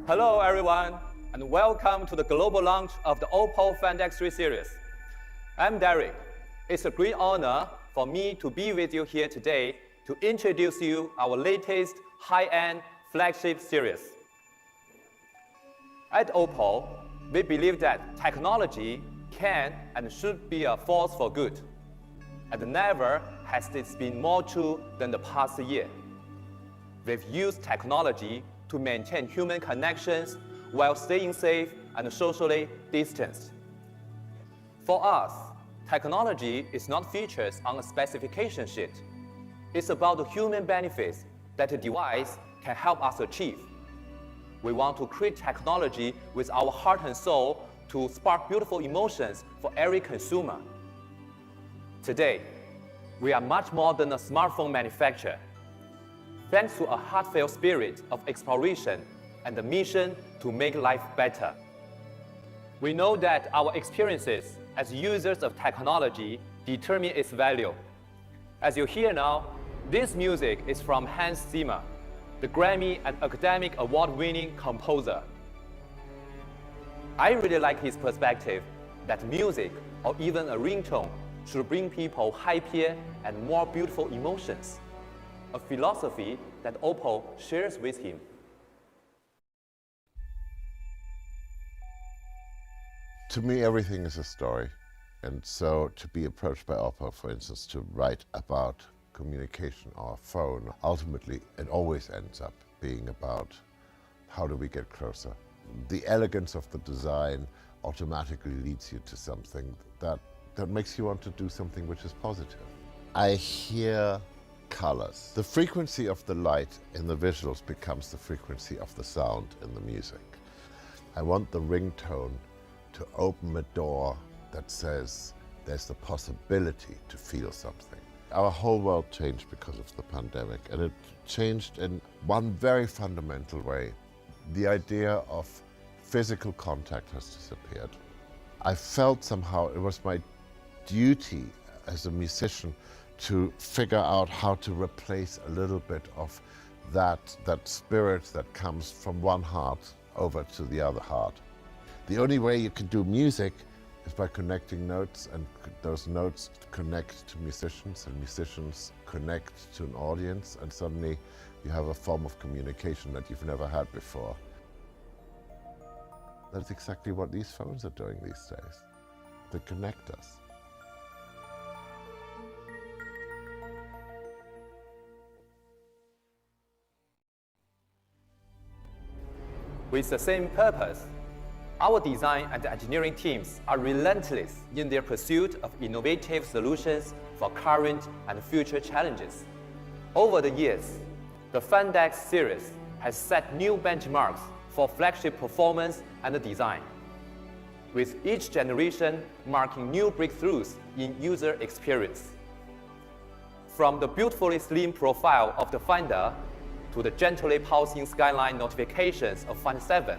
Hello everyone, and welcome to the global launch of the Opel Find X3 series. I'm Derek. It's a great honor for me to be with you here today to introduce you our latest high-end flagship series. At Opel, we believe that technology can and should be a force for good, and never has this been more true than the past year. We've used technology to maintain human connections while staying safe and socially distanced. For us, technology is not features on a specification sheet. It's about the human benefits that a device can help us achieve. We want to create technology with our heart and soul to spark beautiful emotions for every consumer. Today, we are much more than a smartphone manufacturer. Thanks to a heartfelt spirit of exploration and the mission to make life better. We know that our experiences as users of technology determine its value. As you hear now, this music is from Hans Zimmer, the Grammy and academic award-winning composer. I really like his perspective that music, or even a ringtone, should bring people happier and more beautiful emotions. A philosophy that Opel shares with him. To me, everything is a story. And so to be approached by Opel, for instance, to write about communication or phone, ultimately it always ends up being about how do we get closer. The elegance of the design automatically leads you to something that makes you want to do something which is positive. I hear colors. The frequency of the light in the visuals becomes the frequency of the sound in the music. I want the ringtone to open a door that says there's the possibility to feel something. Our whole world changed because of the pandemic, and it changed in one very fundamental way. The idea of physical contact has disappeared. I felt somehow it was my duty as a musician to figure out how to replace a little bit of that spirit that comes from one heart over to the other heart. The only way you can do music is by connecting notes, and those notes connect to musicians, and musicians connect to an audience, and suddenly you have a form of communication that you've never had before. That's exactly what these phones are doing these days. They connect us. With the same purpose, our design and engineering teams are relentless in their pursuit of innovative solutions for current and future challenges. Over the years, the Find X series has set new benchmarks for flagship performance and design, with each generation marking new breakthroughs in user experience. From the beautifully slim profile of the Finder to the gently pulsing skyline notifications of Find 7,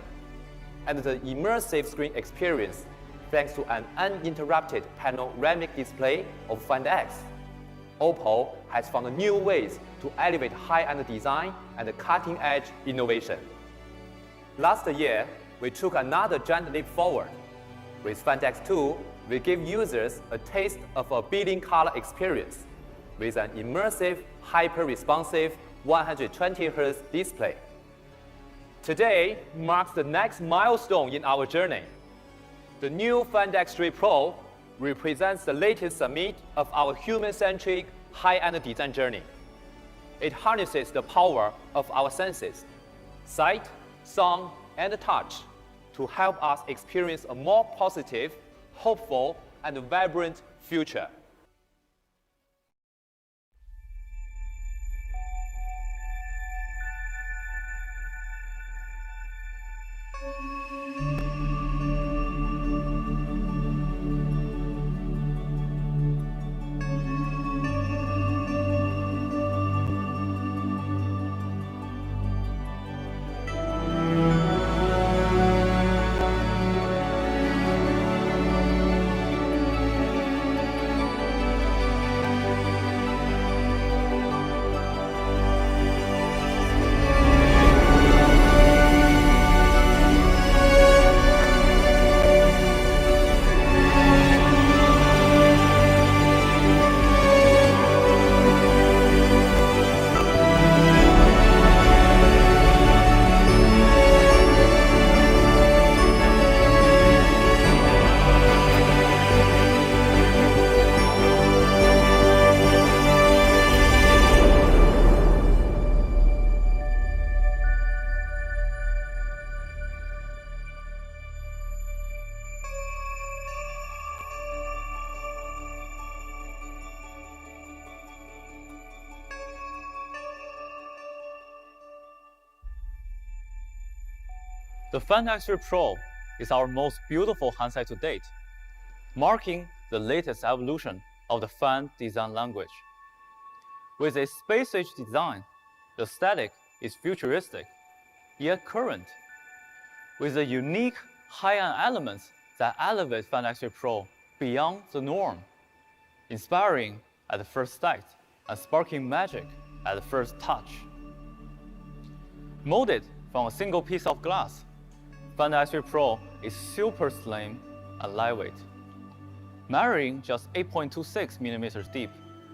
and the immersive screen experience thanks to an uninterrupted panoramic display of Find X, Opel has found new ways to elevate high-end design and cutting-edge innovation. Last year, we took another giant leap forward. With Find X2, we gave users a taste of a billion color experience with an immersive, hyper-responsive 120Hz display. Today marks the next milestone in our journey. The new Find X3 Pro represents the latest summit of our human-centric, high-end design journey. It harnesses the power of our senses, sight, sound, and touch, to help us experience a more positive, hopeful, and vibrant future. The Find X3 Pro is our most beautiful handset to date, marking the latest evolution of the fan design language. With a space-age design, the aesthetic is futuristic, yet current, with the unique high-end elements that elevate Find X3 Pro beyond the norm, inspiring at the first sight and sparking magic at the first touch. Molded from a single piece of glass, Find X3 Pro is super slim and lightweight, measuring just 8.26 millimeters deep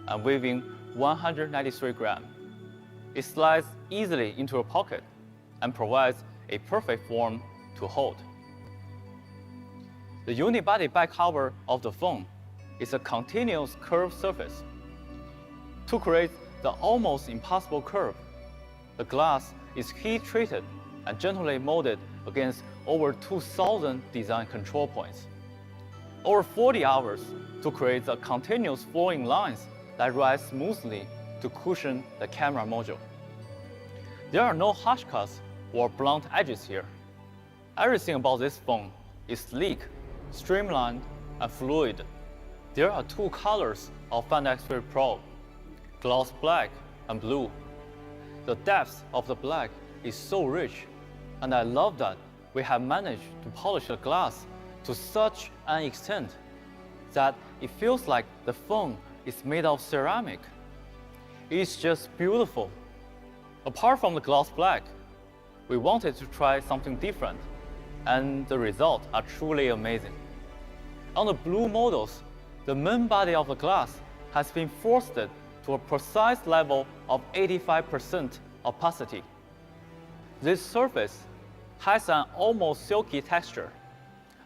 and weighing 193 grams. It slides easily into your pocket and provides a perfect form to hold. The unibody back cover of the phone is a continuous curved surface. To create the almost impossible curve, the glass is heat-treated and gently molded against over 2,000 design control points. Over 40 hours to create the continuous flowing lines that rise smoothly to cushion the camera module. There are no harsh cuts or blunt edges here. Everything about this phone is sleek, streamlined, and fluid. There are two colors of Find X3 Pro, gloss black and blue. The depth of the black is so rich, and I love that we have managed to polish the glass to such an extent that it feels like the phone is made of ceramic. It's just beautiful. Apart from the gloss black, we wanted to try something different, and the results are truly amazing. On the blue models, the main body of the glass has been frosted to a precise level of 85% opacity. This surface has an almost silky texture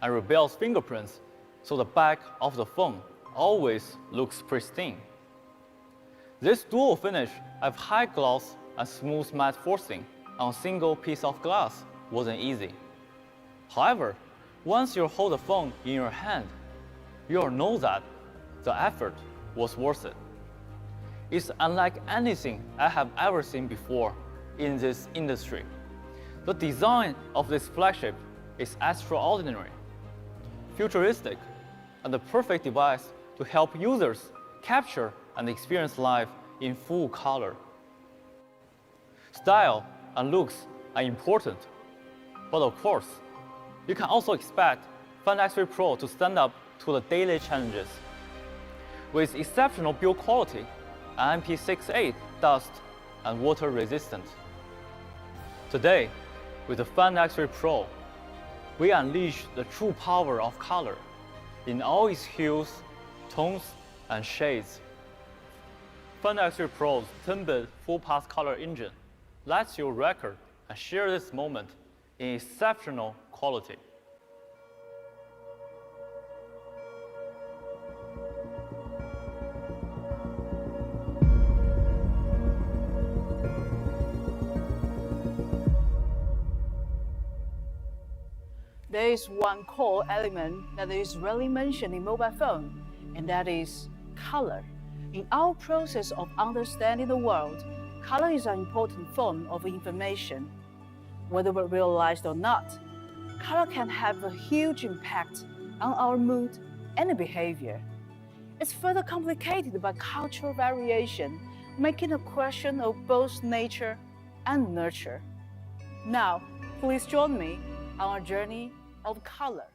and rebels fingerprints, so the back of the phone always looks pristine. This dual finish of high gloss and smooth matte frosting on a single piece of glass wasn't easy. However, once you hold the phone in your hand, you'll know that the effort was worth it. It's unlike anything I have ever seen before in this industry. The design of this flagship is extraordinary, futuristic, and the perfect device to help users capture and experience life in full color. Style and looks are important, but of course, you can also expect Find X3 Pro to stand up to the daily challenges. With exceptional build quality, and IP68 dust and water resistant. Today, with the Find X3 Pro, we unleash the true power of color in all its hues, tones, and shades. Find X3 Pro's 10-bit full-pass color engine lets you record and share this moment in exceptional quality. There is one core element that is rarely mentioned in mobile phone, and that is color. In our process of understanding the world, color is an important form of information. Whether we realize it or not, color can have a huge impact on our mood and behavior. It's further complicated by cultural variation, making a question of both nature and nurture. Now, please join me on our journey of color.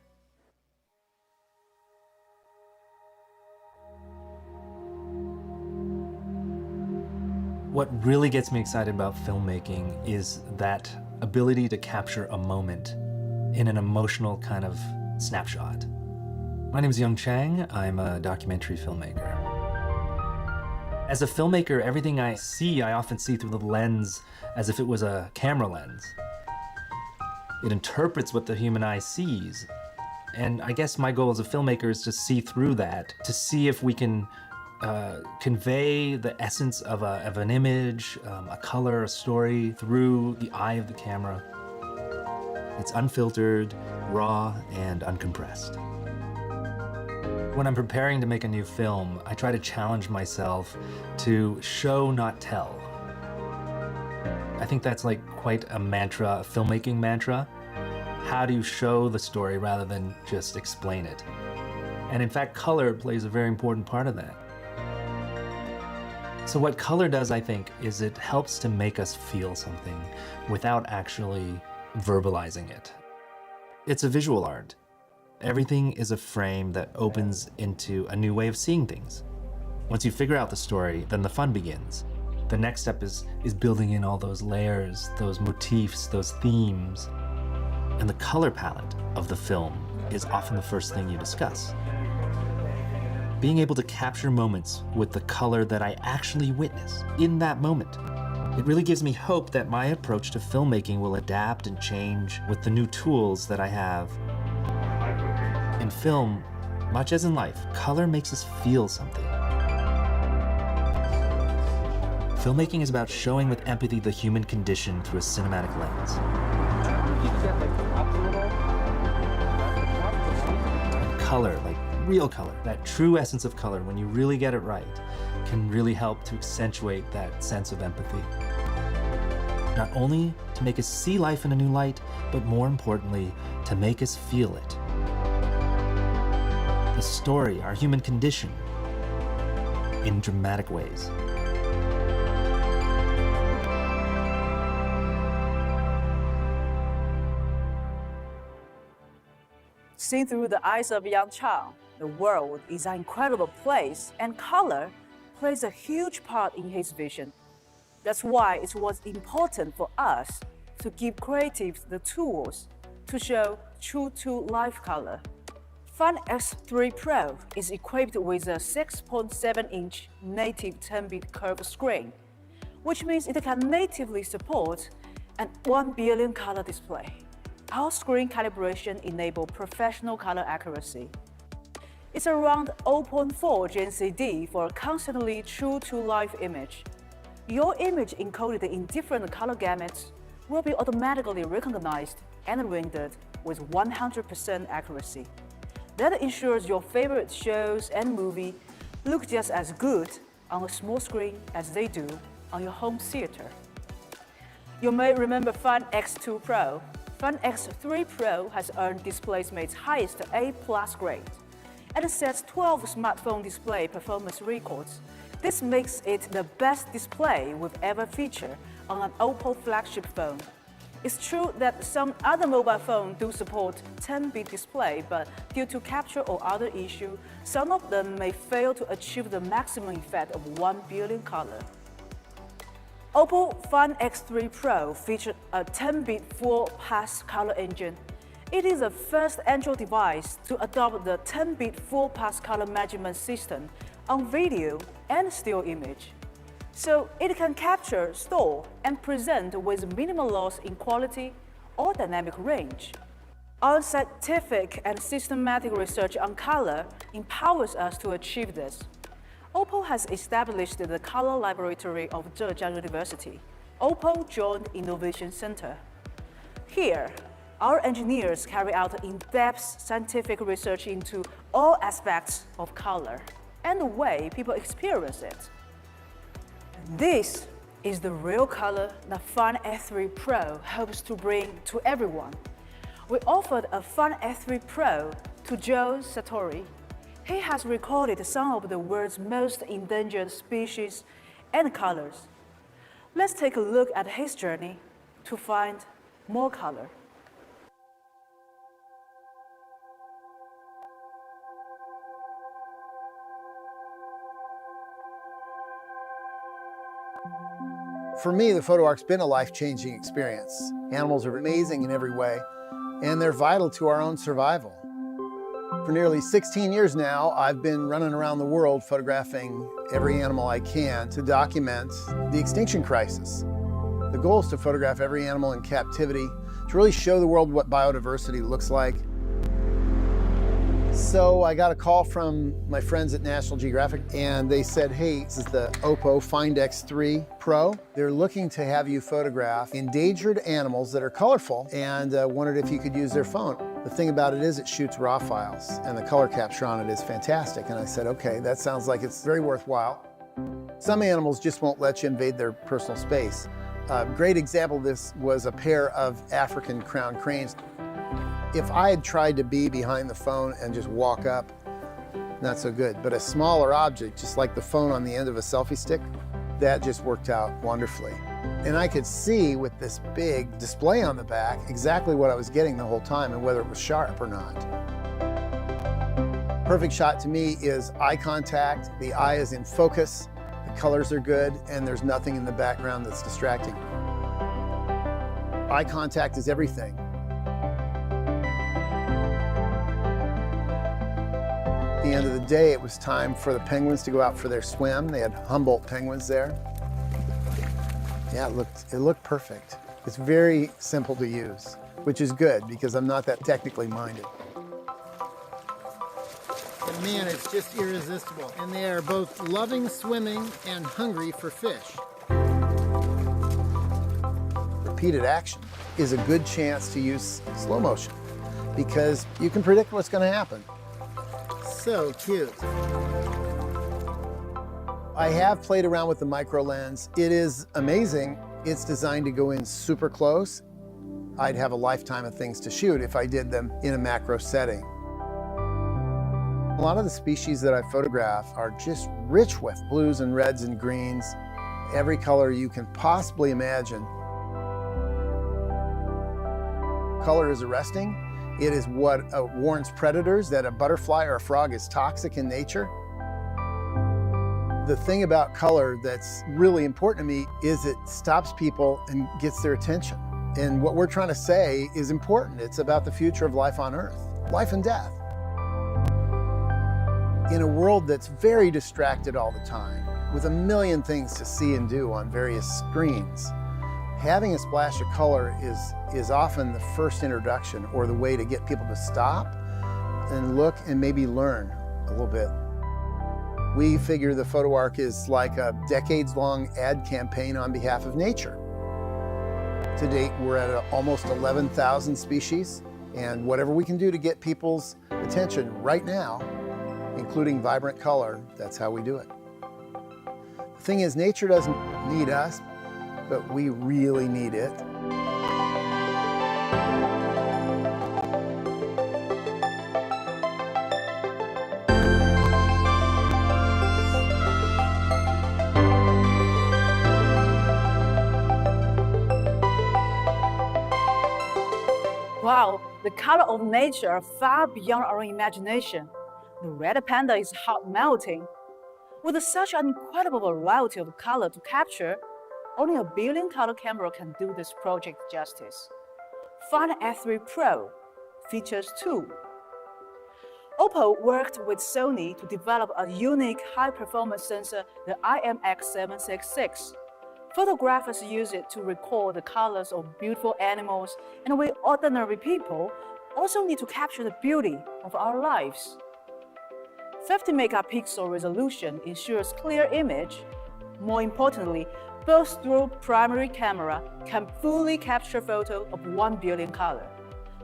What really gets me excited about filmmaking is that ability to capture a moment in an emotional kind of snapshot. My name is Young Chang. I'm a documentary filmmaker. As a filmmaker, everything I see, I often see through the lens as if it was a camera lens. It interprets what the human eye sees. And I guess my goal as a filmmaker is to see through that, to see if we can convey the essence of an image, a color, a story through the eye of the camera. It's unfiltered, raw, and uncompressed. When I'm preparing to make a new film, I try to challenge myself to show, not tell. I think that's like quite a mantra, a filmmaking mantra. How do you show the story rather than just explain it? And in fact, color plays a very important part of that. So what color does, I think, is it helps to make us feel something without actually verbalizing it. It's a visual art. Everything is a frame that opens into a new way of seeing things. Once you figure out the story, then the fun begins. The next step is building in all those layers, those motifs, those themes. And the color palette of the film is often the first thing you discuss. Being able to capture moments with the color that I actually witness in that moment. It really gives me hope that my approach to filmmaking will adapt and change with the new tools that I have. In film, much as in life, color makes us feel something. Filmmaking is about showing with empathy the human condition through a cinematic lens. And color, like real color, that true essence of color, when you really get it right, can really help to accentuate that sense of empathy. Not only to make us see life in a new light, but more importantly, to make us feel it. The story, our human condition, in dramatic ways. Seen through the eyes of a young child, the world is an incredible place, and color plays a huge part in his vision. That's why it was important for us to give creatives the tools to show true-to-life color. Fun X3 Pro is equipped with a 6.7-inch native 10-bit curved screen, which means it can natively support an 1 billion color display. Our screen calibration enables professional color accuracy. It's around 0.4 GNCD for a constantly true-to-life image. Your image encoded in different color gamuts will be automatically recognized and rendered with 100% accuracy. That ensures your favorite shows and movies look just as good on a small screen as they do on your home theater. You may remember Fun X2 Pro. Fun X3 Pro has earned DisplayMate's highest A+ grade and sets 12 smartphone display performance records. This makes it the best display we've ever featured on an Opel flagship phone. It's true that some other mobile phones do support 10-bit display, but due to capture or other issue, some of them may fail to achieve the maximum effect of 1 billion color. Oppo Fun X3 Pro featured a 10-bit full-pass color engine. It is the first Android device to adopt the 10-bit full-pass color measurement system on video and still image. So it can capture, store, and present with minimal loss in quality or dynamic range. Our scientific and systematic research on color empowers us to achieve this. Oppo has established the Color Laboratory of Zhejiang University, Oppo Joint Innovation Center. Here, our engineers carry out in-depth scientific research into all aspects of color and the way people experience it. This is the real color that Fun X3 Pro hopes to bring to everyone. We offered a Fun X3 Pro to Joe Sartori. He has recorded some of the world's most endangered species and colors. Let's take a look at his journey to find more color. For me, the photo arc's been a life-changing experience. Animals are amazing in every way, and they're vital to our own survival. For nearly 16 years now, I've been running around the world photographing every animal I can to document the extinction crisis. The goal is to photograph every animal in captivity, to really show the world what biodiversity looks like. So I got a call from my friends at National Geographic, and they said, hey, this is the Oppo Find X3 Pro. They're looking to have you photograph endangered animals that are colorful, and wondered if you could use their phone. The thing about it is it shoots RAW files, and the color capture on it is fantastic. And I said, okay, that sounds like it's very worthwhile. Some animals just won't let you invade their personal space. A great example of this was a pair of African crowned cranes. If I had tried to be behind the phone and just walk up, not so good. But a smaller object, just like the phone on the end of a selfie stick, that just worked out wonderfully. And I could see with this big display on the back exactly what I was getting the whole time and whether it was sharp or not. Perfect shot to me is eye contact. The eye is in focus, the colors are good, and there's nothing in the background that's distracting. Eye contact is everything. At the end of the day, it was time for the penguins to go out for their swim. They had Humboldt penguins there. Yeah, it looked perfect. It's very simple to use, which is good because I'm not that technically minded. And man, it's just irresistible. And they are both loving swimming and hungry for fish. Repeated action is a good chance to use slow motion because you can predict what's going to happen. So cute. I have played around with the micro lens. It is amazing. It's designed to go in super close. I'd have a lifetime of things to shoot if I did them in a macro setting. A lot of the species that I photograph are just rich with blues and reds and greens, every color you can possibly imagine. Color is arresting. It is what warns predators that a butterfly or a frog is toxic in nature. The thing about color that's really important to me is it stops people and gets their attention. And what we're trying to say is important. It's about the future of life on Earth, life and death. In a world that's very distracted all the time, with a million things to see and do on various screens, having a splash of color is often the first introduction or the way to get people to stop and look and maybe learn a little bit. We figure the photo arc is like a decades-long ad campaign on behalf of nature. To date, we're at almost 11,000 species, and whatever we can do to get people's attention right now, including vibrant color, that's how we do it. The thing is, nature doesn't need us, but we really need it. Wow, the color of nature are far beyond our imagination. The red panda is hot melting. With such an incredible variety of color to capture, only a billion-color camera can do this project justice. Find F3 Pro features 2. OPPO worked with Sony to develop a unique high-performance sensor, the IMX766. Photographers use it to record the colors of beautiful animals, and we ordinary people also need to capture the beauty of our lives. 50 megapixel resolution ensures clear image. More importantly, both dual primary camera can fully capture photo of 1 billion color,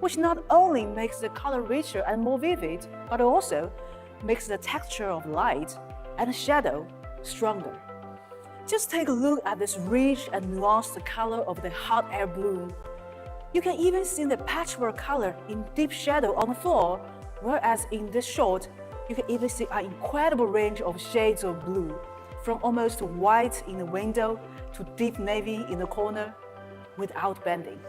which not only makes the color richer and more vivid, but also makes the texture of light and shadow stronger. Just take a look at this rich and nuanced color of the hot air blue. You can even see the patchwork color in deep shadow on the floor, whereas in this shot, you can even see an incredible range of shades of blue, from almost white in the window to deep navy in the corner, without bending.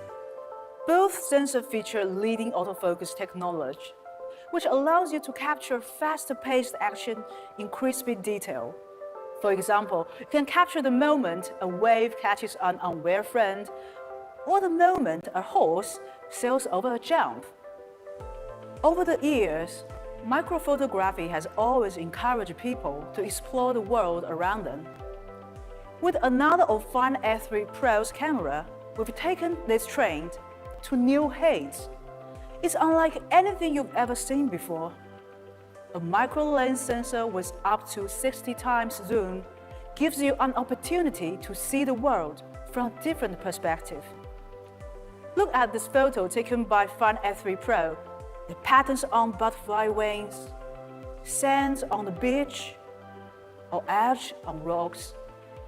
Both sensors feature leading autofocus technology, which allows you to capture faster-paced action in crispy detail. For example, you can capture the moment a wave catches an unaware friend, or the moment a horse sails over a jump. Over the years, microphotography has always encouraged people to explore the world around them. With another of Find F3 Pro's camera, we've taken this trend to new heights. It's unlike anything you've ever seen before. A micro lens sensor with up to 60 times zoom gives you an opportunity to see the world from a different perspective. Look at this photo taken by Find F3 Pro. The patterns on butterfly wings, sands on the beach, or edge on rocks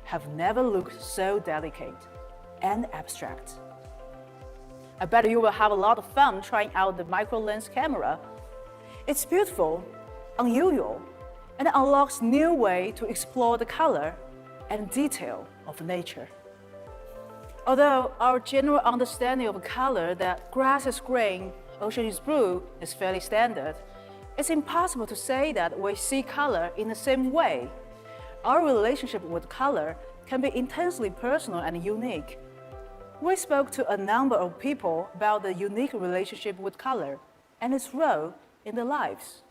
have never looked so delicate and abstract. I bet you will have a lot of fun trying out the micro lens camera. It's beautiful, unusual, and unlocks new way to explore the color and detail of nature. Although our general understanding of color that grass is green, ocean is blue is fairly standard, it's impossible to say that we see color in the same way. Our relationship with color can be intensely personal and unique. We spoke to a number of people about the unique relationship with color and its role in their lives.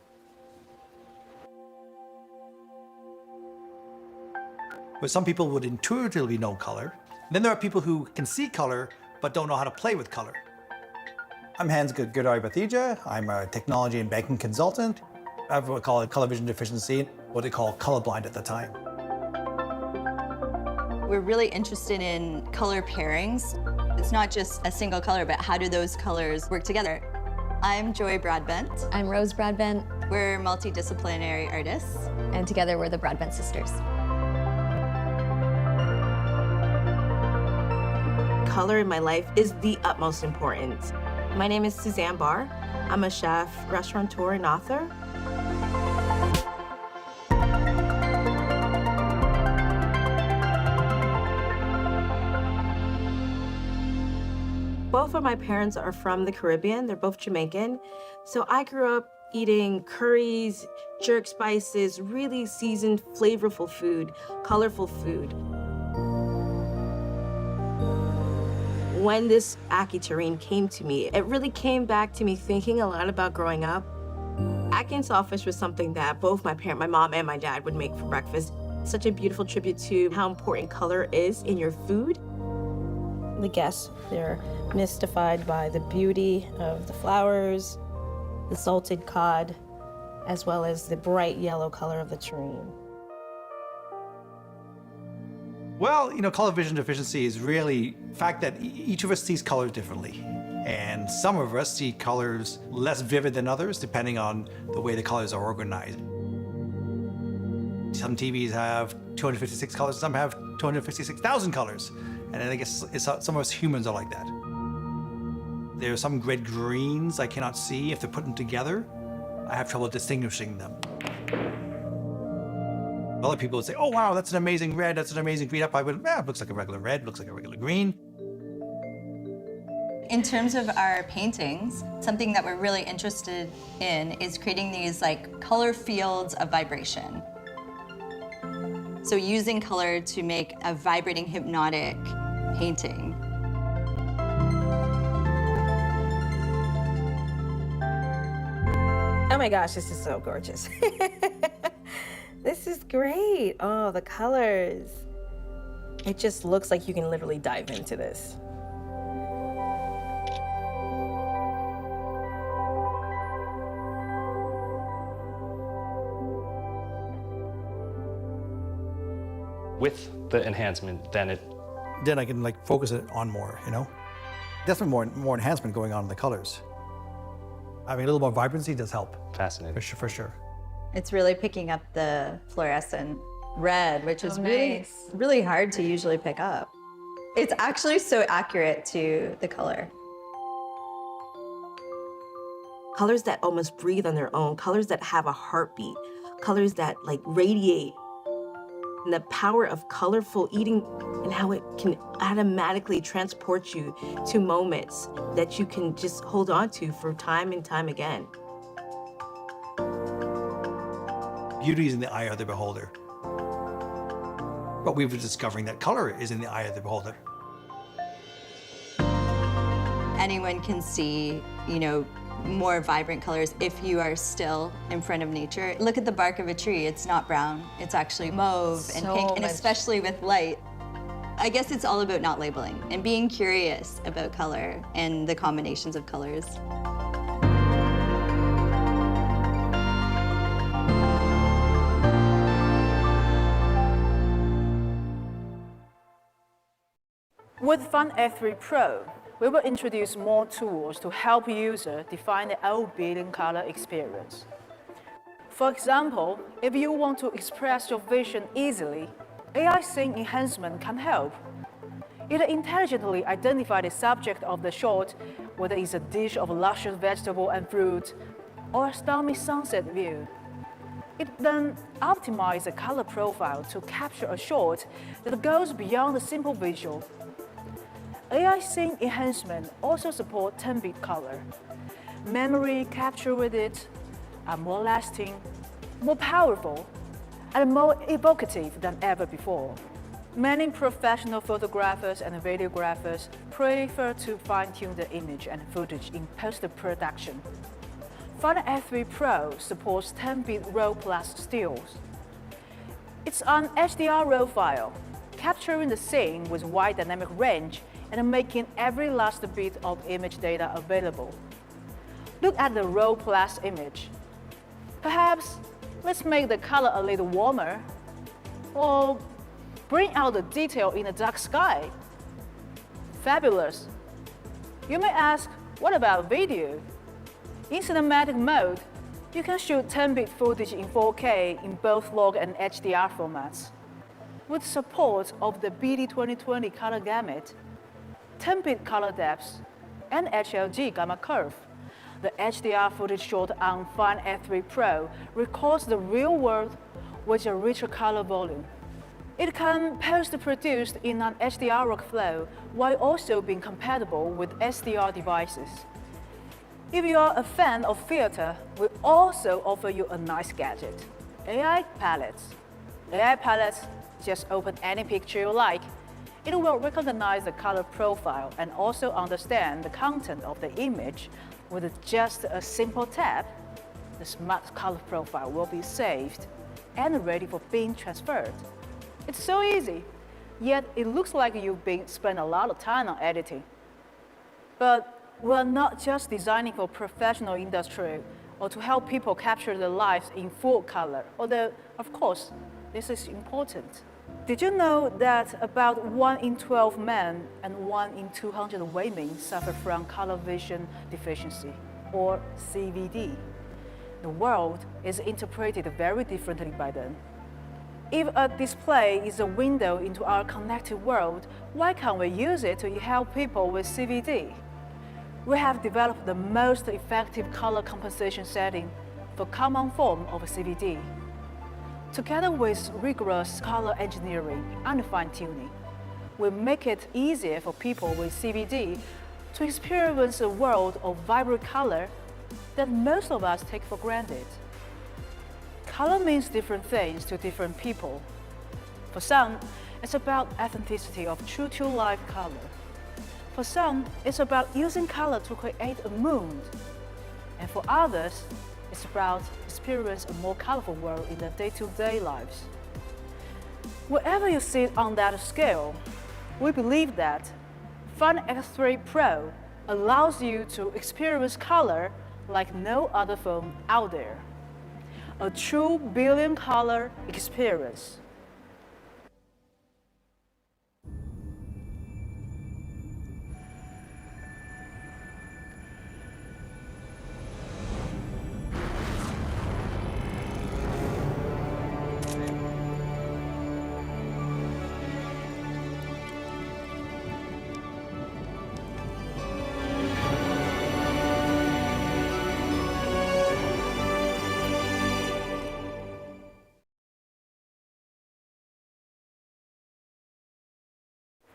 But some people would intuitively know color. Then there are people who can see color but don't know how to play with color. I'm Hans Gurdari Bathija. I'm a technology and banking consultant. I have what we call a color vision deficiency, what they call colorblind at the time. We're really interested in color pairings. It's not just a single color, but how do those colors work together? I'm Joy Broadbent. I'm Rose Broadbent. We're multidisciplinary artists. And together we're the Broadbent Sisters. Color in my life is the utmost importance. My name is Suzanne Barr. I'm a chef, restaurateur, and author. Both of my parents are from the Caribbean. They're both Jamaican. So I grew up eating curries, jerk spices, really seasoned, flavorful food, colorful food. When this AccuTerrain came to me, it really came back to me thinking a lot about growing up. Atkins Sawfish was something that both my mom and my dad would make for breakfast. Such a beautiful tribute to how important color is in your food. The guests, they're mystified by the beauty of the flowers, the salted cod, as well as the bright yellow color of the terrain. Well, color vision deficiency is really the fact that each of us sees colors differently. And some of us see colors less vivid than others, depending on the way the colors are organized. Some TVs have 256 colors, some have 256,000 colors. And I guess some of us humans are like that. There are some red greens I cannot see if they're put together. I have trouble distinguishing them. Other people would say, oh wow, that's an amazing red, that's an amazing green. I would, it looks like a regular red, looks like a regular green. In terms of our paintings, something that we're really interested in is creating these color fields of vibration. So using color to make a vibrating, hypnotic painting. Oh my gosh, this is so gorgeous. This is great. Oh, the colors. It just looks like you can literally dive into this. With the enhancement, then I can focus it on more, Definitely more enhancement going on in the colors. I mean, a little more vibrancy does help. Fascinating. For sure. It's really picking up the fluorescent red, which is really hard to usually pick up. It's actually so accurate to the color. Colors that almost breathe on their own, colors that have a heartbeat, colors that radiate. And the power of colorful eating and how it can automatically transport you to moments that you can just hold on to for time and time again. Beauty is in the eye of the beholder. But we've been discovering that color is in the eye of the beholder. Anyone can see, more vibrant colors if you are still in front of nature. Look at the bark of a tree. It's not brown. It's actually mauve and pink, and especially with light. I guess it's all about not labeling and being curious about color and the combinations of colors. With Fun F3 Pro, we will introduce more tools to help users define their own building color experience. For example, if you want to express your vision easily, AI scene enhancement can help. It intelligently identifies the subject of the shot, whether it's a dish of luscious vegetable and fruit or a stormy sunset view. It then optimizes the color profile to capture a shot that goes beyond the simple visual. AI scene enhancement also supports 10-bit color. Memory captured with it are more lasting, more powerful, and more evocative than ever before. Many professional photographers and videographers prefer to fine-tune the image and footage in post-production. Final Cut 3 Pro supports 10-bit RAW plus stills. It's an HDR RAW file, capturing the scene with wide dynamic range and making every last bit of image data available. Look at the RAW plus image. Perhaps let's make the color a little warmer, or bring out the detail in the dark sky. Fabulous. You may ask, what about video? In cinematic mode, you can shoot 10-bit footage in 4K in both log and HDR formats. With support of the BD2020 color gamut, 10-bit color depth, and HLG gamma curve, the HDR footage shot on Final Cut 3 Pro records the real world with a richer color volume. It can post-produce in an HDR workflow while also being compatible with SDR devices. If you are a fan of theater, we also offer you a nice gadget, AI palettes. AI palettes just open any picture you like. It will recognize the color profile and also understand the content of the image. With just a simple tap, the smart color profile will be saved and ready for being transferred. It's so easy, yet it looks like you've spent a lot of time on editing. But we're not just designing for professional industry or to help people capture their lives in full color, although, of course, this is important. Did you know that about 1 in 12 men and 1 in 200 women suffer from color vision deficiency, or CVD? The world is interpreted very differently by them. If a display is a window into our connected world, why can't we use it to help people with CVD? We have developed the most effective color composition setting for common form of CVD. Together with rigorous color engineering and fine-tuning, we make it easier for people with CVD to experience a world of vibrant color that most of us take for granted. Color means different things to different people. For some, it's about authenticity of true-to-life color. For some, it's about using color to create a mood. And for others, it's about experiencing a more colorful world in their day-to-day lives. Wherever you sit on that scale, we believe that Final Cut 3 Pro allows you to experience color like no other phone out there. A true billion color experience.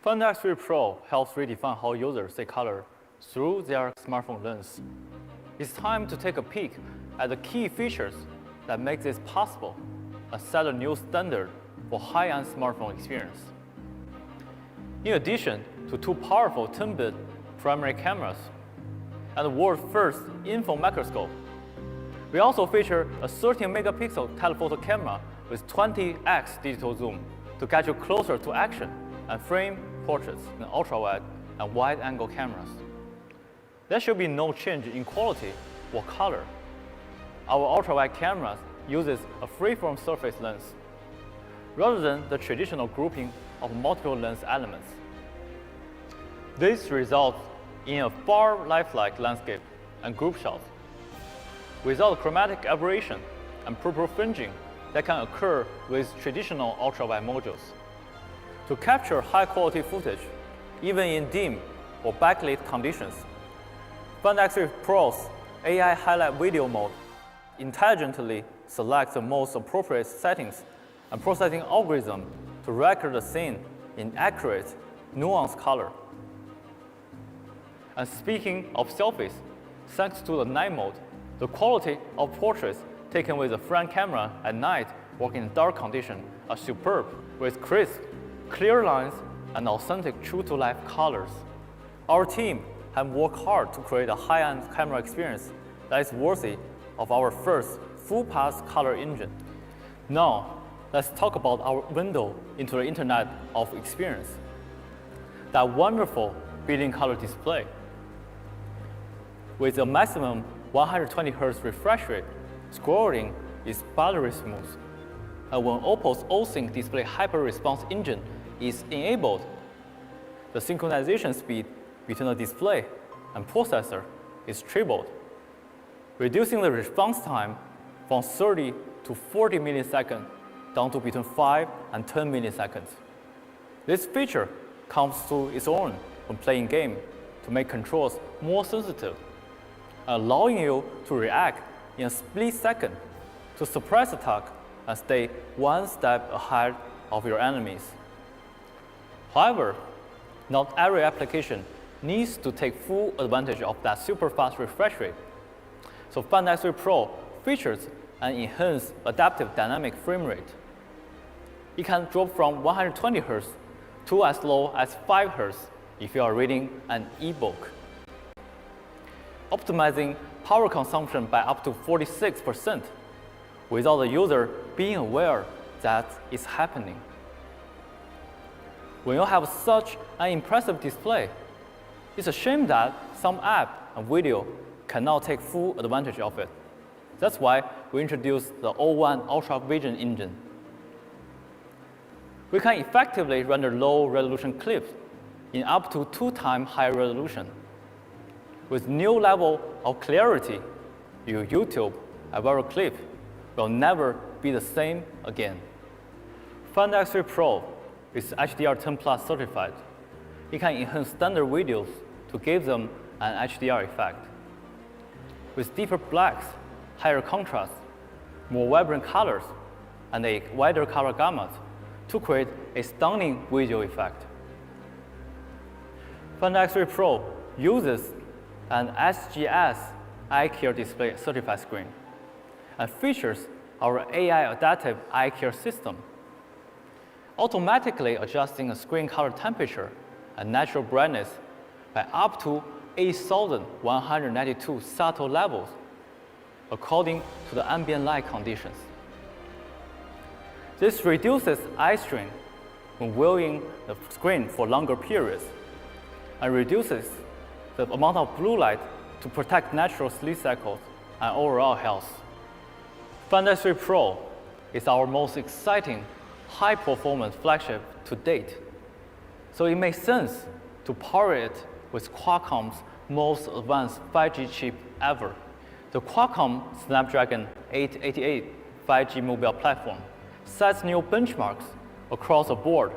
Final Cut 3 Pro helps redefine how users see color through their smartphone lens. It's time to take a peek at the key features that make this possible and set a new standard for high-end smartphone experience. In addition to 2 powerful 10-bit primary cameras and the world's first info microscope, we also feature a 13-megapixel telephoto camera with 20x digital zoom to get you closer to action and frame portraits in ultra-wide and wide-angle cameras. There should be no change in quality or color. Our ultra-wide cameras uses a free-form surface lens rather than the traditional grouping of multiple lens elements. This results in a far lifelike landscape and group shots without chromatic aberration and purple fringing that can occur with traditional ultra-wide modules. To capture high-quality footage, even in dim or backlit conditions. Find X-Ray Pro's AI highlight video mode intelligently selects the most appropriate settings and processing algorithm to record the scene in accurate, nuanced color. And speaking of selfies, thanks to the night mode, the quality of portraits taken with the front camera at night working in dark conditions are superb, with crisp, clear lines and authentic true-to-life colors. Our team have worked hard to create a high-end camera experience that is worthy of our first full-pass color engine. Now, let's talk about our window into the Internet of Experience. That wonderful built-in color display. With a maximum 120 Hz refresh rate, scrolling is buttery smooth. And when Oppo's OSync display hyper-response engine is enabled, the synchronization speed between the display and processor is tripled, reducing the response time from 30 to 40 milliseconds down to between 5 and 10 milliseconds. This feature comes to its own when playing games to make controls more sensitive, allowing you to react in a split second to suppress attack and stay one step ahead of your enemies. However, not every application needs to take full advantage of that super fast refresh rate. So Find X-Ray Pro features an enhanced adaptive dynamic frame rate. It can drop from 120 Hz to as low as 5 Hz if you are reading an ebook, optimizing power consumption by up to 46% without the user being aware that it's happening. When you have such an impressive display, it's a shame that some app and video cannot take full advantage of it. That's why we introduced the O1 Ultra Vision engine. We can effectively render low-resolution clips in up to 2 times higher resolution. With new level of clarity, your YouTube and viral clip will never be the same again. Find X-Ray Pro is HDR10+ certified. It can enhance standard videos to give them an HDR effect. With deeper blacks, higher contrast, more vibrant colors, and a wider color gamut to create a stunning visual effect. Find X-Ray Pro uses an SGS Eye Care display certified screen and features our AI adaptive eye care system, automatically adjusting the screen color temperature and natural brightness by up to 8,192 subtle levels according to the ambient light conditions. This reduces eye strain when viewing the screen for longer periods and reduces the amount of blue light to protect natural sleep cycles and overall health. Find X-Ray Pro is our most exciting high-performance flagship to date, so it makes sense to power it with Qualcomm's most advanced 5G chip ever. The Qualcomm Snapdragon 888 5G mobile platform sets new benchmarks across the board,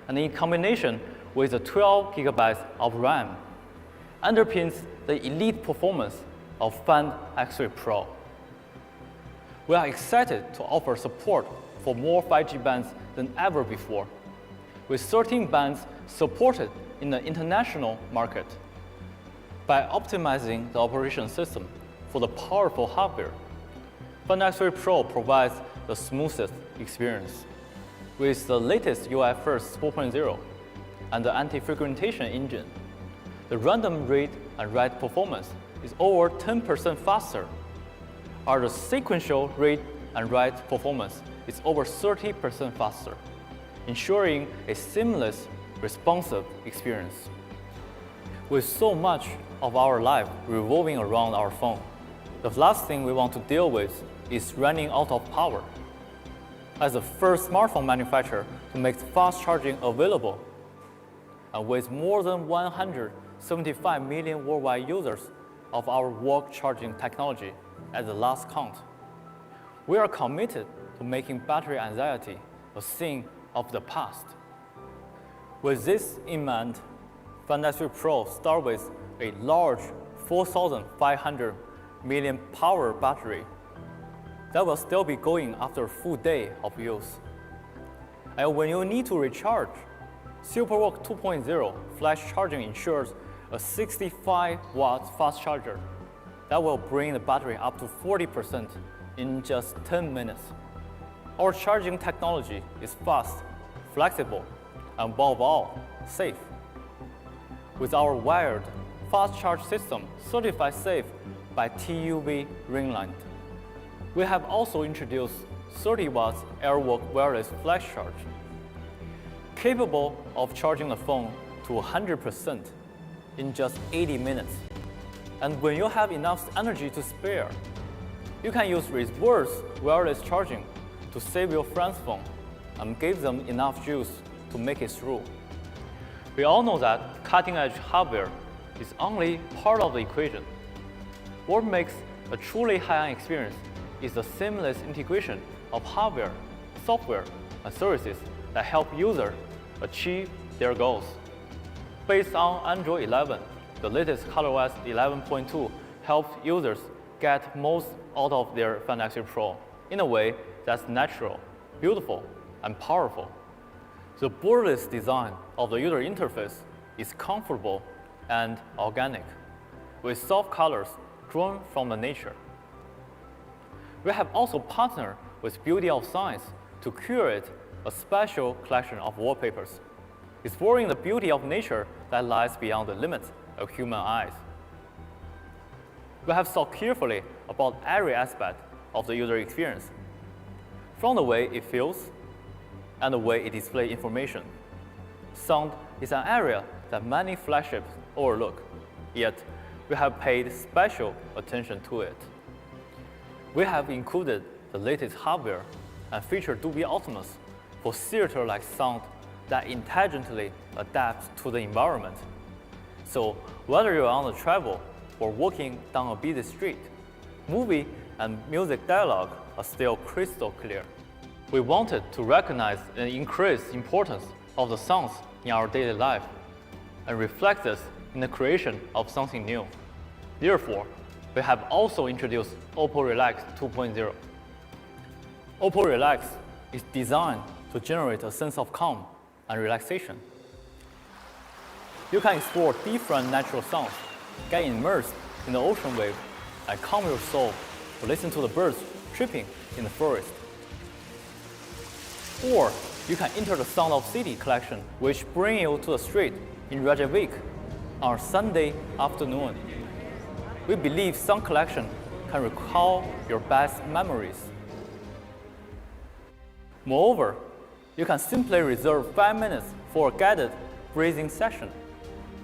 and in combination with the 12 GB of RAM, underpins the elite performance of Find X-Ray Pro. We are excited to offer support for more 5G bands than ever before, with 13 bands supported in the international market. By optimizing the operation system for the powerful hardware, Find X-Ray Pro provides the smoothest experience. With the latest UFS 4.0 and the anti-fragmentation engine, the random read and write performance is over 10% faster, while the sequential read and write performance is over 30% faster, ensuring a seamless, responsive experience. With so much of our life revolving around our phone, the last thing we want to deal with is running out of power. As the first smartphone manufacturer to make fast charging available, and with more than 175 million worldwide users of our work charging technology at the last count, we are committed to making battery anxiety a thing of the past. With this in mind, Find X3 Pro starts with a large 4,500 milliamp power battery that will still be going after a full day of use. And when you need to recharge, SuperWalk 2.0 flash charging ensures a 65-watt fast charger that will bring the battery up to 40% in just 10 minutes. Our charging technology is fast, flexible, and above all, safe. With our wired fast charge system certified safe by TÜV Rheinland. We have also introduced 30 watts AirWalk wireless flash charge, capable of charging the phone to 100% in just 80 minutes. And when you have enough energy to spare, you can use reverse wireless charging to save your friend's phone and give them enough juice to make it through. We all know that cutting-edge hardware is only part of the equation. What makes a truly high-end experience is the seamless integration of hardware, software, and services that help users achieve their goals. Based on Android 11, the latest ColorOS 11.2 helps users get most out of their Find X3 Pro in a way that's natural, beautiful, and powerful. The borderless design of the user interface is comfortable and organic, with soft colors drawn from the nature. We have also partnered with Beauty of Science to curate a special collection of wallpapers, exploring the beauty of nature that lies beyond the limits of human eyes. We have thought carefully about every aspect of the user experience, from the way it feels and the way it displays information. Sound is an area that many flagships overlook, yet we have paid special attention to it. We have included the latest hardware and featured Dolby Atmos for theater-like sound that intelligently adapts to the environment. So whether you're on the travel or walking down a busy street, movie and music dialogue are still crystal clear. We wanted to recognize and increase importance of the sounds in our daily life and reflect this in the creation of something new. Therefore, we have also introduced OPPO Relax 2.0. OPPO Relax is designed to generate a sense of calm and relaxation. You can explore different natural sounds, get immersed in the ocean wave, and calm your soul to listen to the birds chirping in the forest. Or you can enter the Sound of City collection, which brings you to the street in Reykjavik on a Sunday afternoon. We believe sound collection can recall your best memories. Moreover, you can simply reserve 5 minutes for a guided breathing session.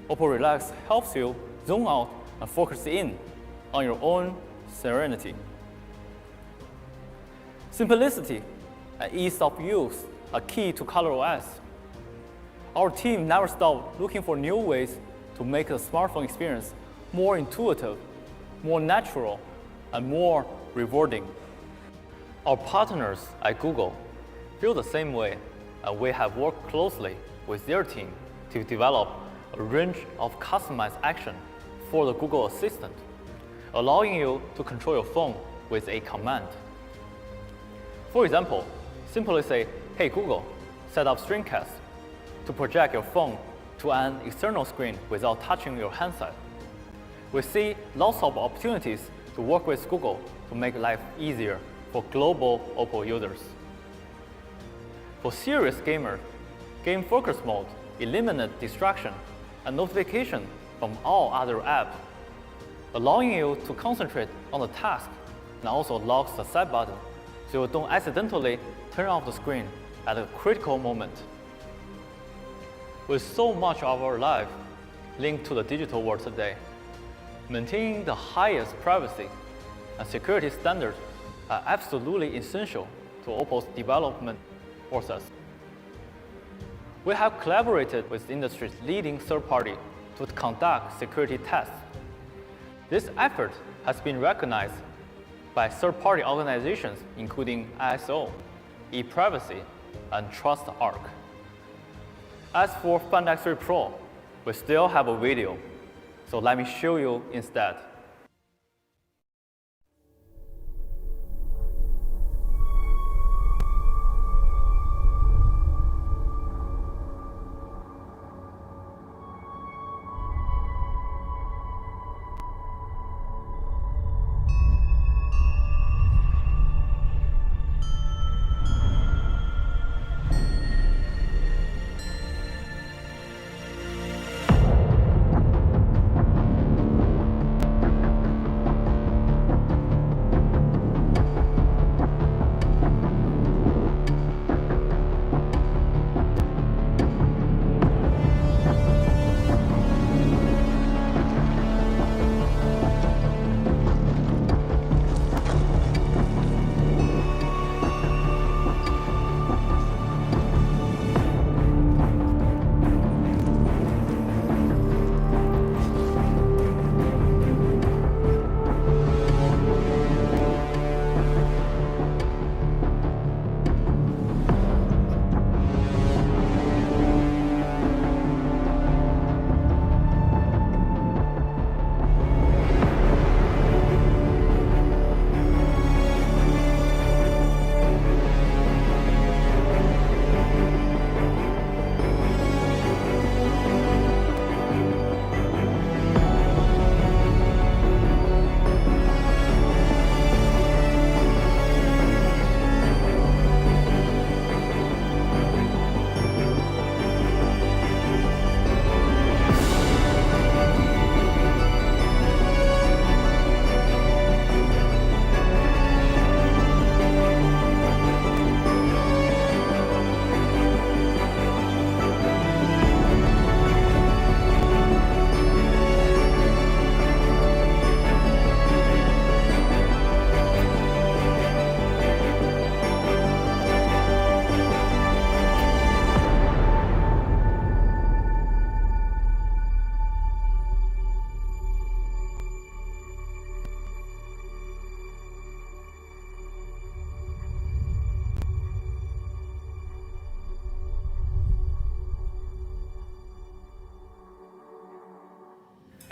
OPPO Relax helps you zone out and focus in on your own serenity. Simplicity and ease of use are key to ColorOS. Our team never stopped looking for new ways to make the smartphone experience more intuitive, more natural, and more rewarding. Our partners at Google feel the same way, and we have worked closely with their team to develop a range of customized action for the Google Assistant, allowing you to control your phone with a command. For example, simply say, "Hey Google, set up screencast," to project your phone to an external screen without touching your handset. We see lots of opportunities to work with Google to make life easier for global OPPO users. For serious gamers, Game Focus Mode eliminates distraction and notification from all other apps, allowing you to concentrate on the task, and also locks the set button so you don't accidentally turn off the screen at a critical moment. With so much of our life linked to the digital world today, maintaining the highest privacy and security standards are absolutely essential to OPPO's development process. We have collaborated with the industry's leading third party to conduct security tests. This effort has been recognized by third-party organizations including ISO, ePrivacy, and TrustArc. As for Find X3 Pro, We still have a video, so let me show you instead.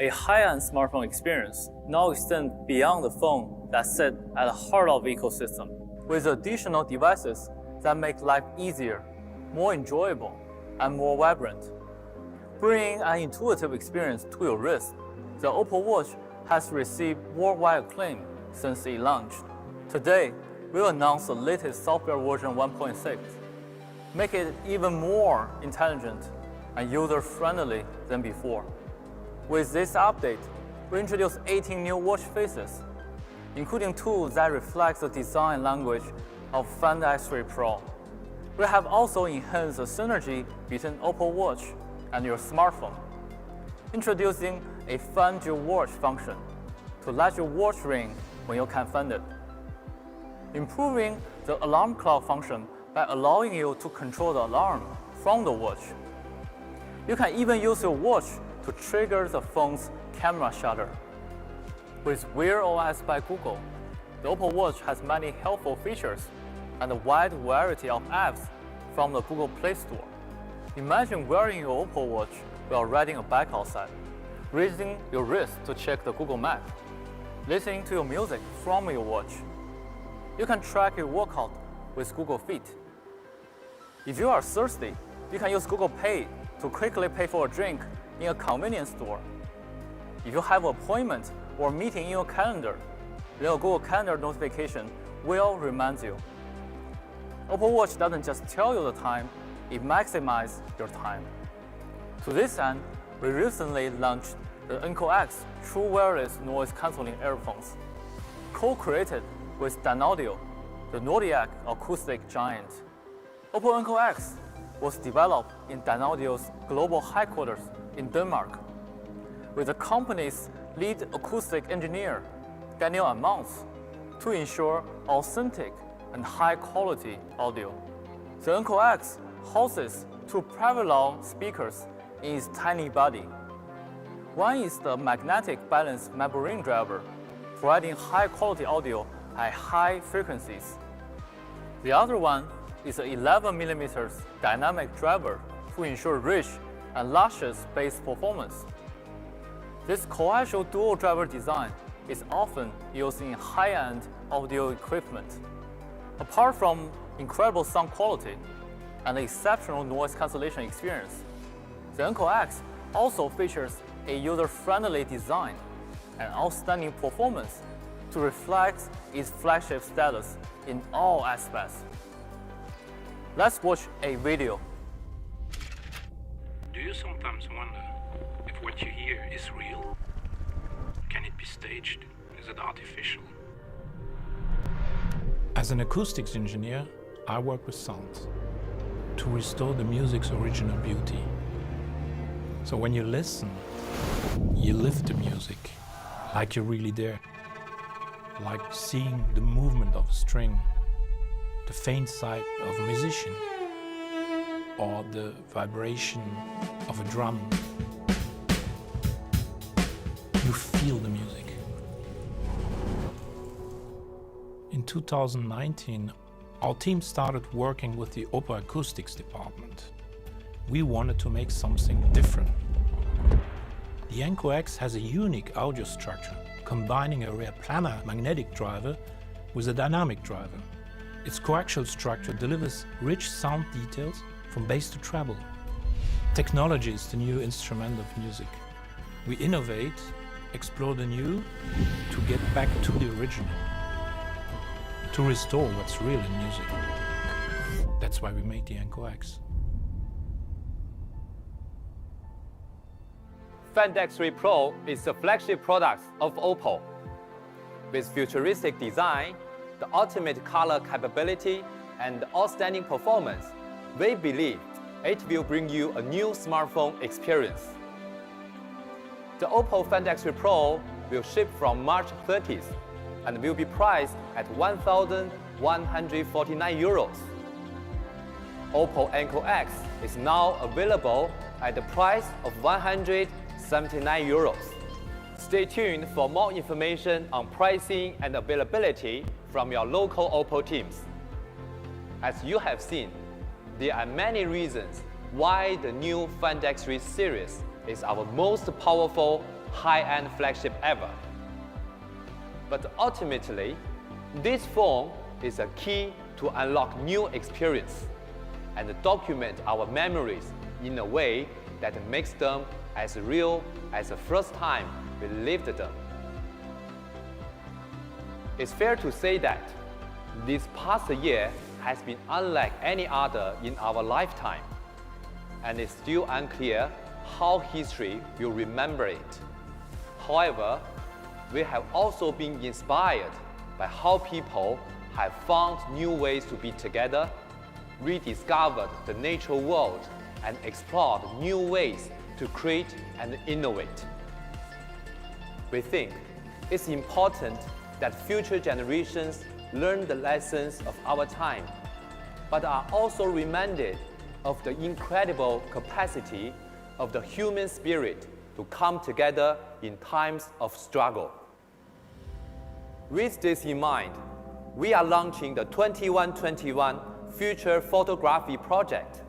A high-end smartphone experience now extends beyond the phone that sits at the heart of the ecosystem, with additional devices that make life easier, more enjoyable, and more vibrant. Bringing an intuitive experience to your wrist, the Oppo Watch has received worldwide acclaim since it launched. Today, we'll announce the latest software version 1.6, make it even more intelligent and user-friendly than before. With this update, we introduce 18 new watch faces, including tools that reflect the design language of Find X3 Pro. We have also enhanced the synergy between Oppo Watch and your smartphone, introducing a Find Your Watch function to let your watch ring when you can't find it, improving the alarm clock function by allowing you to control the alarm from the watch. You can even use your watch to trigger the phone's camera shutter. With Wear OS by Google, the Oppo Watch has many helpful features and a wide variety of apps from the Google Play Store. Imagine wearing your Oppo Watch while riding a bike outside, raising your wrist to check the Google Map, listening to your music from your watch. You can track your workout with Google Fit. If you are thirsty, you can use Google Pay to quickly pay for a drink in a convenience store. If you have an appointment or meeting in your calendar, then a Google Calendar notification will remind you. Oppo Watch doesn't just tell you the time, it maximizes your time. To this end, we recently launched the Uncle X True Wireless Noise Cancelling Earphones, co-created with Dynaudio, the Nordic acoustic giant. Oppo Uncle X was developed in Dynaudio's global headquarters in Denmark, with the company's lead acoustic engineer, Daniel Amounts, to ensure authentic and high-quality audio. The Uncle X houses two parallel speakers in its tiny body. One is the magnetic balance membrane driver, providing high-quality audio at high frequencies. The other one is an 11mm dynamic driver to ensure rich, and lashes-based performance. This coaxial dual driver design is often used in high-end audio equipment. Apart from incredible sound quality and exceptional noise cancellation experience, the Uncle X also features a user-friendly design and outstanding performance to reflect its flagship status in all aspects. Let's watch a video. Do you sometimes wonder if what you hear is real? Can it be staged? Is it artificial? As an acoustics engineer, I work with sound to restore the music's original beauty. So when you listen, you live the music like you're really there. Like seeing the movement of a string, the faint sigh of a musician, or the vibration of a drum. You feel the music. In 2019, our team started working with the Opel Acoustics department. We wanted to make something different. The Enco X has a unique audio structure, combining a rear planar magnetic driver with a dynamic driver. Its coaxial structure delivers rich sound details from bass to treble. Technology is the new instrument of music. We innovate, explore the new, to get back to the original, to restore what's real in music. That's why we made the Enco X. Fendex 3 Pro is the flagship product of Oppo. With futuristic design, the ultimate color capability, and outstanding performance, we believe it will bring you a new smartphone experience. The Oppo Fendex 3 Pro will ship from March 30th and will be priced at 1,149 euros. Oppo Enco X is now available at the price of 179 euros. Stay tuned for more information on pricing and availability from your local Oppo teams. As you have seen, there are many reasons why the new Fendex 3 series is our most powerful high-end flagship ever. But ultimately, this phone is a key to unlock new experience and document our memories in a way that makes them as real as the first time we lived them. It's fair to say that this past year has been unlike any other in our lifetime, and it's still unclear how history will remember it. However, we have also been inspired by how people have found new ways to be together, rediscovered the natural world, and explored new ways to create and innovate. We think it's important that future generations learn the lessons of our time, but are also reminded of the incredible capacity of the human spirit to come together in times of struggle. With this in mind, we are launching the 2121 Future Photography Project,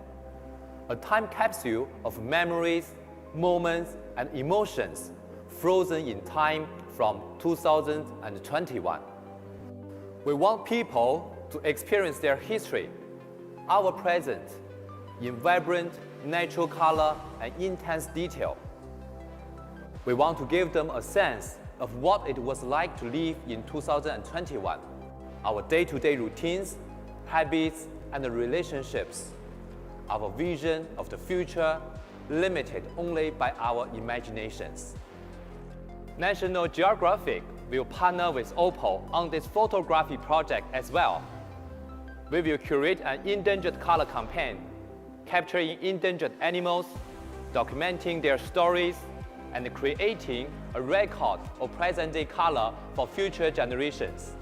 a time capsule of memories, moments, and emotions frozen in time from 2021. We want people to experience their history, our present, in vibrant, natural color and intense detail. We want to give them a sense of what it was like to live in 2021, our day-to-day routines, habits, and relationships, our vision of the future limited only by our imaginations. National Geographic will partner with Oppo on this photography project as well. We will curate an endangered color campaign, capturing endangered animals, documenting their stories, and creating a record of present-day color for future generations.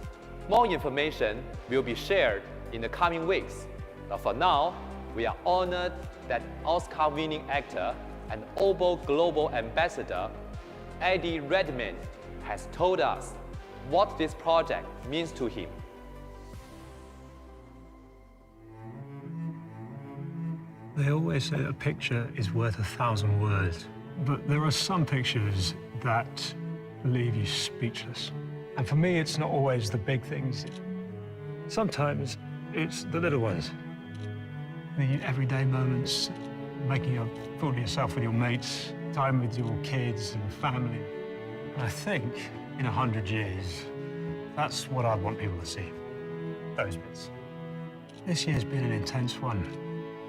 More information will be shared in the coming weeks, but for now, we are honored that Oscar-winning actor and Opel Global Ambassador Eddie Redmayne has told us what this project means to him. They always say that a picture is worth 1,000 words, but there are some pictures that leave you speechless. And for me, it's not always the big things. Sometimes it's the little ones. The everyday moments, making a fool of yourself with your mates, time with your kids and family. And I think in 100 years, that's what I want people to see, those bits. This year's been an intense one.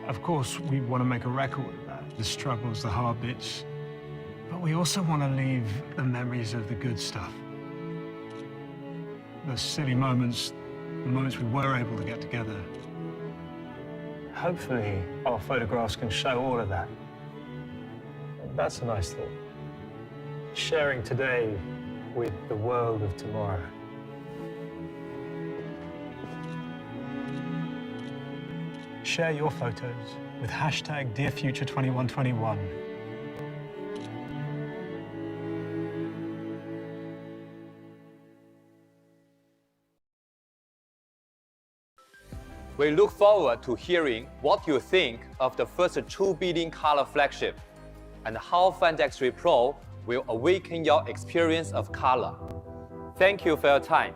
Of course, we want to make a record of that, the struggles, the hard bits, but we also want to leave the memories of the good stuff. The silly moments, the moments we were able to get together. Hopefully, our photographs can show all of that. That's a nice thought. Sharing today with the world of tomorrow. Share your photos with hashtag DearFuture2121. We look forward to hearing what you think of the first 2 billion color flagship and how Find X3 Pro will awaken your experience of color. Thank you for your time.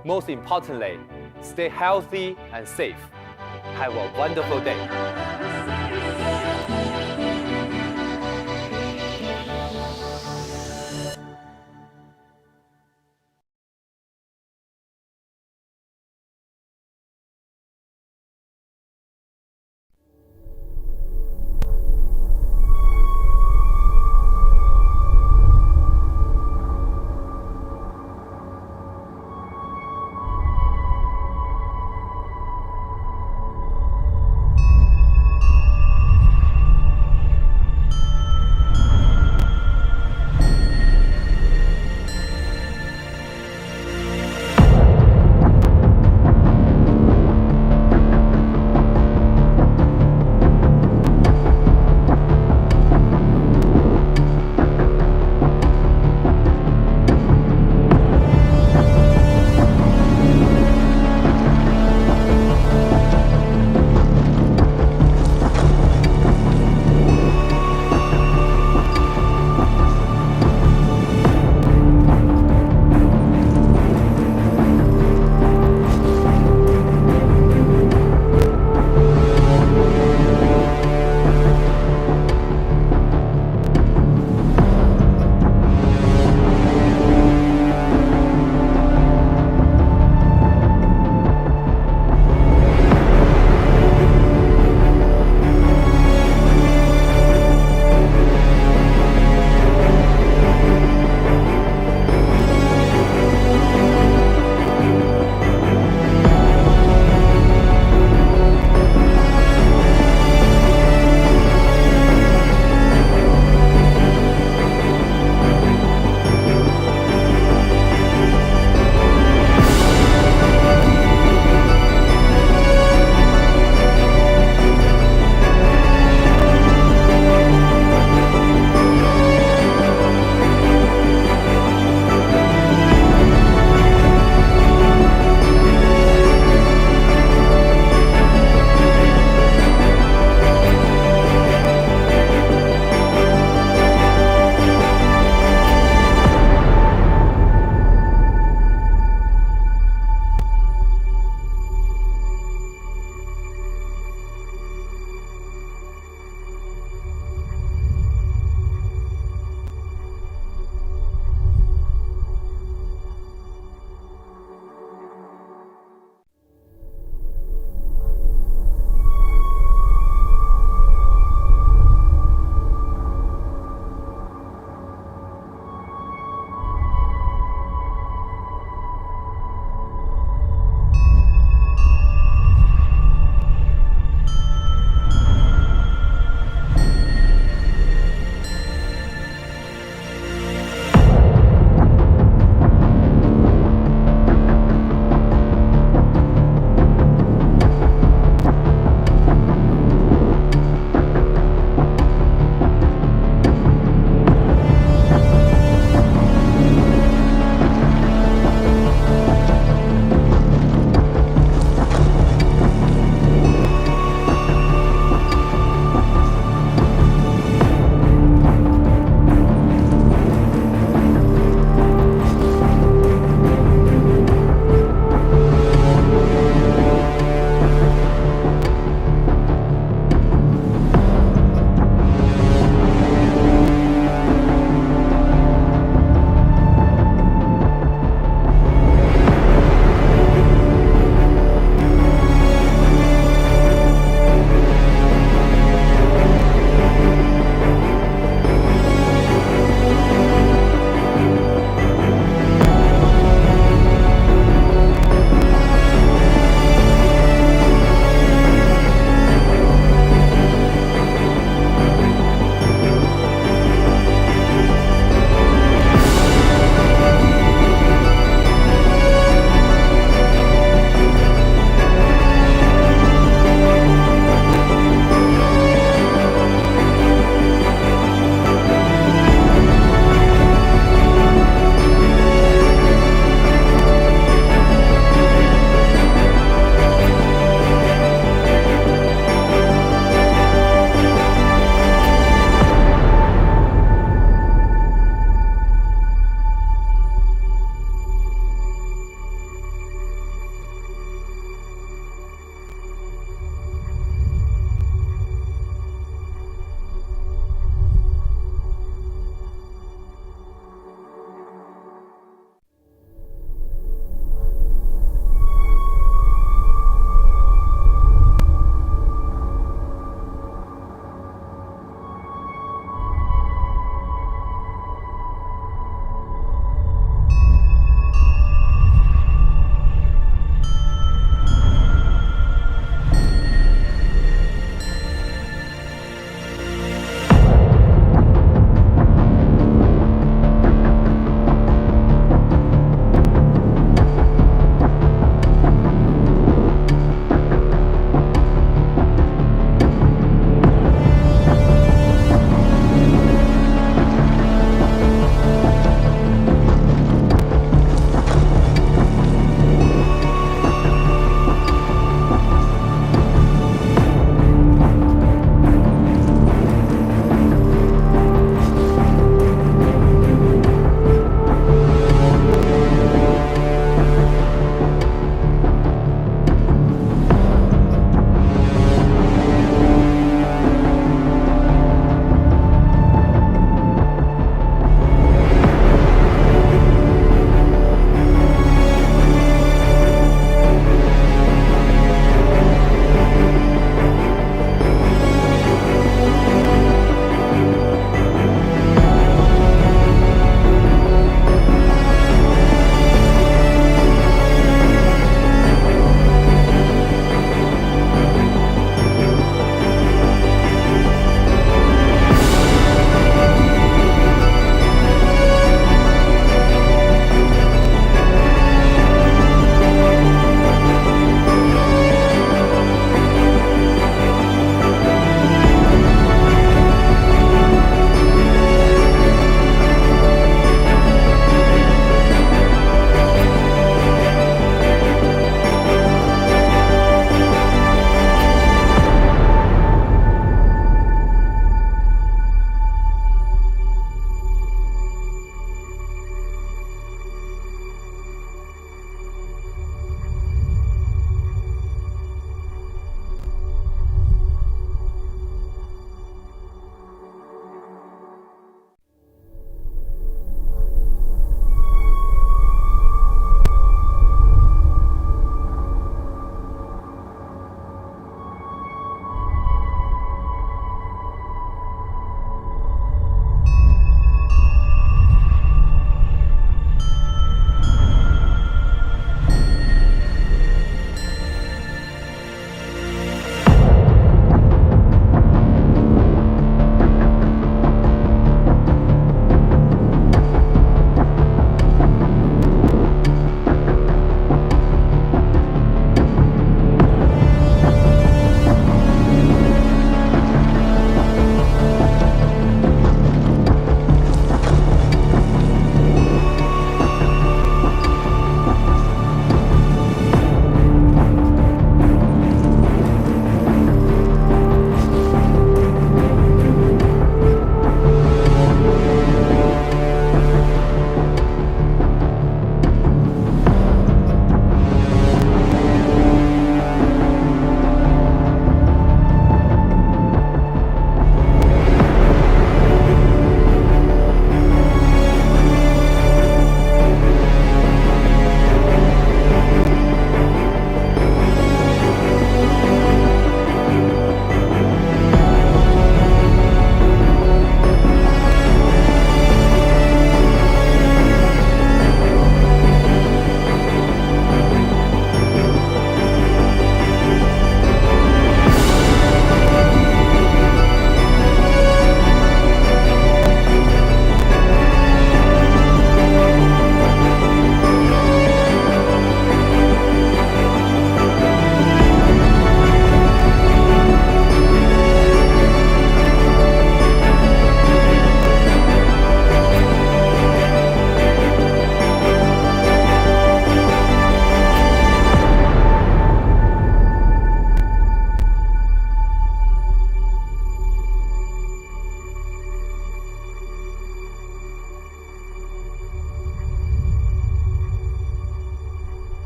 Most importantly, stay healthy and safe. Have a wonderful day.